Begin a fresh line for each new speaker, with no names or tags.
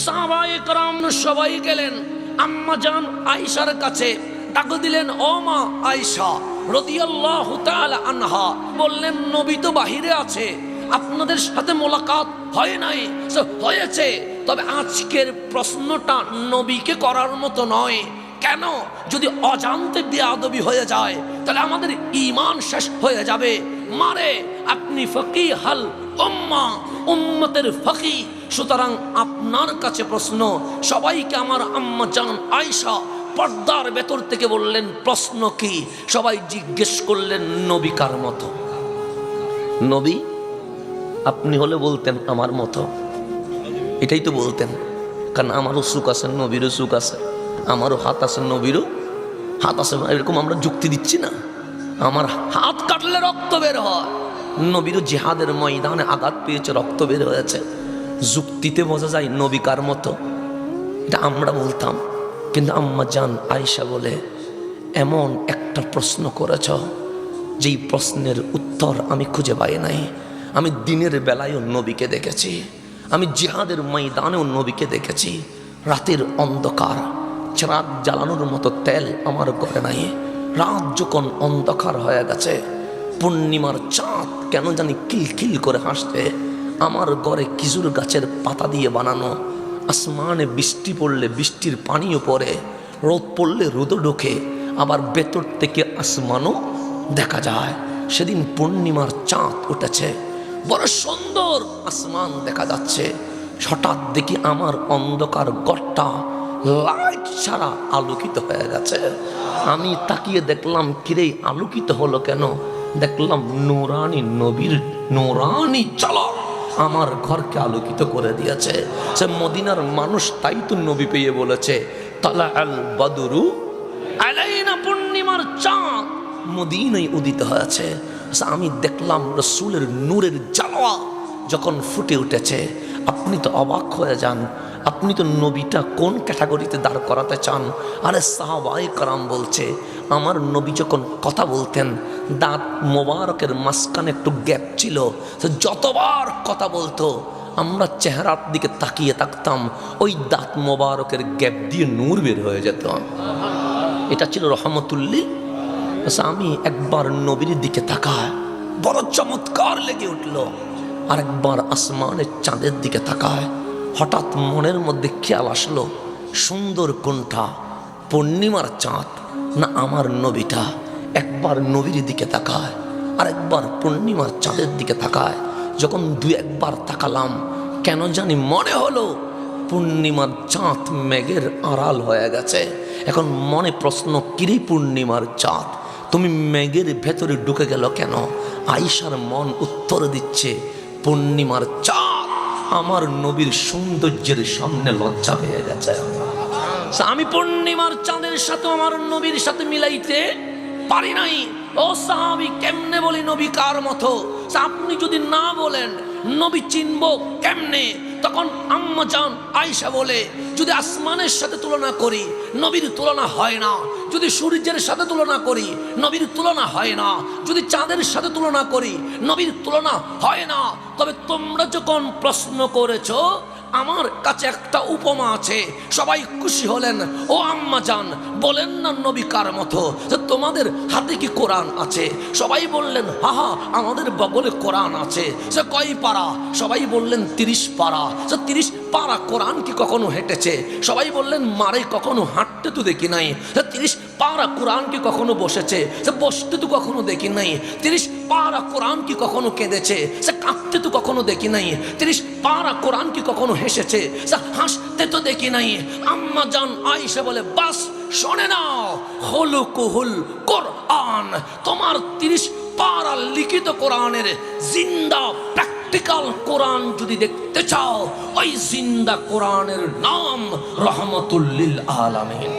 সাহাবায়ে কেরাম সবাই গেলেন আম্মা জান আয়েশার কাছে, ডাক দিলেন ও মা আয়েশা রাদিয়াল্লাহু তাআলা আনহা, বললেন নবী তো বাহিরে আছে, আপনাদের সাথে মোলাকাত হয় নাই। হয়েছে, তবে আজকের প্রশ্নটা নবীকে করার মতো নয়। কেন? যদি অজান্তে বেয়াদবি হয়ে যায় তাহলে আমাদের ঈমান শেষ হয়ে যাবে। মারে আপনি ফকিহাল উম্মাহ, উম্মতের ফকিহ, সুতরাং আপনার কাছে প্রশ্ন। সবাইকে আমার আম্মা জান আয়েশা পর্দার ভেতর থেকে বললেন প্রশ্ন কি? সবাই জিজ্ঞেস করলেন নবী কার মতো? নবী আপনি হলে বলতেন আমার মতো, এটাই তো বলতেন, কারণ আমারও সুখ আছে, নবীরও সুখ আছে, আমারও হাত আছে, নবীরও হাত আছে। এরকম আমরা যুক্তি দিচ্ছি না। আমার হাত কাটলে রক্ত বের হয়, নবীরও জিহাদের ময়দানে আঘাত পেয়েছে, রক্ত বের হয়েছে। যুক্তিতে বোঝা যায় নবী কার মতো, এটা আমরা বলতাম। কিন্তু আম্মা জান আয়েশা বলে এমন একটা প্রশ্ন করেছ যেই প্রশ্নের উত্তর আমি খুঁজে পাই নাই। আমি দিনের বেলায়ও নবীকে দেখেছি, আমি জিহাদের ময়দানেও নবীকে দেখেছি। রাতের অন্ধকার, চিরাগ জ্বালানোর মতো তেল আমার ঘরে নাই। রাত যখন অন্ধকার হয়ে গেছে, পূর্ণিমার চাঁদ কেন জানি খিলখিল করে হাসছে। আমার ঘরে খেজুর গাছের পাতা দিয়ে বানানো, আসমানে বৃষ্টি পড়লে বৃষ্টির পানিও পড়ে, রোদ পড়লে রোদও ঢোকে, আবার ভেতর থেকে আসমানও দেখা যায়। সেদিন পূর্ণিমার চাঁদ উঠেছে, বড় সুন্দর আসমান দেখা যাচ্ছে। হঠাৎ দেখি আমার অন্ধকার ঘরটা লাইট ছাড়া আলোকিত হয়ে গেছে। আমি তাকিয়ে দেখলাম কিরে আলোকিত হলো কেন? দেখলাম নূরানি নবীর নূরানি ঝলক আমার ঘরকে আলোকিত করে দিয়েছে। সে মদিনার মানুষ, তাই তো নবী পেয়ে বলেছে তালা আল বাদরু আলাইনা, পূর্ণিমার চাঁদ মদিনায় উদিত হয়েছে। আমি দেখলাম রসুলের নূরের জ্বালা যখন ফুটে উঠেছে। আপনি তো অবাক হয়ে যান, আপনি তো নবীটা কোন ক্যাটাগরিতে দাঁড় করাতে চান? আরে সাহাবায়ে কেরাম বলছে আমার নবী যখন কথা বলতেন দাঁত মোবারকের মাঝখানে একটু গ্যাপ ছিল, যতবার কথা বলতো আমরা চেহারার দিকে তাকিয়ে থাকতাম, ওই দাঁত মোবারকের গ্যাপ দিয়ে নূর বের হয়ে যেত। এটা ছিল রহমতুল্লিল। আমি একবার নবীর দিকে তাকায় বড় চমৎকার লেগে উঠল, আর একবার আসমানের চাঁদের দিকে তাকায় হঠাৎ মনের মধ্যে খেয়াল আসলো সুন্দর কোনটা, পূর্ণিমার চাঁদ না আমার নবীটা? একবার নবীর দিকে তাকায় আর একবার পূর্ণিমার চাঁদের দিকে তাকায়। যখন দুই একবার তাকালাম কেন জানি মনে হলো পূর্ণিমার চাঁদ মেঘের আড়াল হয়ে গেছে। এখন মনে প্রশ্ন, কিরে পূর্ণিমার চাঁদ তুমি মেঘের ভেতরে ঢুকে গেল কেন? আয়েশার মন উত্তর দিচ্ছে পূর্ণিমার চাঁদ আমার নবীর সৌন্দর্যের সামনে লজ্জা পেয়ে গেছে। আমি পূর্ণিমার চাঁদের সাথে আমার নবীর সাথে মিলাইতে পারি নাই। ও সাহাবী, কেমনে বলি নবী কার মতো? আপনি যদি না বলেন নবী চিনব কেমনে? তখন আম্মা জান আয়েশা বলে যদি আসমানের সাথে তুলনা করি নবীর তুলনা হয় না, যদি সূর্যের সাথে তুলনা করি নবীর তুলনা হয় না, যদি চাঁদের সাথে তুলনা করি নবীর তুলনা হয় না। তবে তোমরা যখন প্রশ্ন করেছো আমার কাছে একটা উপমা আছে। সবাই খুশি হলেন। ও আম্মা জান বলেন না নবী কার মতো? যে তোমাদের হাতে কি কোরআন আছে? সবাই বললেন হা হা আমাদের বগলে কোরআন আছে। সে কয় পারা? সবাই বললেন 30 পারা। সে 30 পারা কোরআন কি কখনো হেঁটেছে? সবাই বললেন মারে কখনো হাঁটতে তো দেখি নাই। সে 30 পারা কোরআন কি কখনো বসেছে? সে বসতে তো কখনো দেখি নাই। 30 পারা কোরআন কি কখনো কেঁদেছে? সে কাঁদতে তো কখনো দেখি নাই। 30 পারা কোরআন কি কখনো হেসেছে? সে হাসতে তো দেখি নাই। আম্মা জান আয়েশা বলে বাস শোনে নাও, খুলুকুহুল কোরআন, তোমার 30 পারা লিখিত কোরআনের জিন্দা প্র্যাকটিক্যাল কোরআন যদি দেখতে চাও, ওই জিন্দা কোরআনের নাম রহমতুল লিল আলামিন।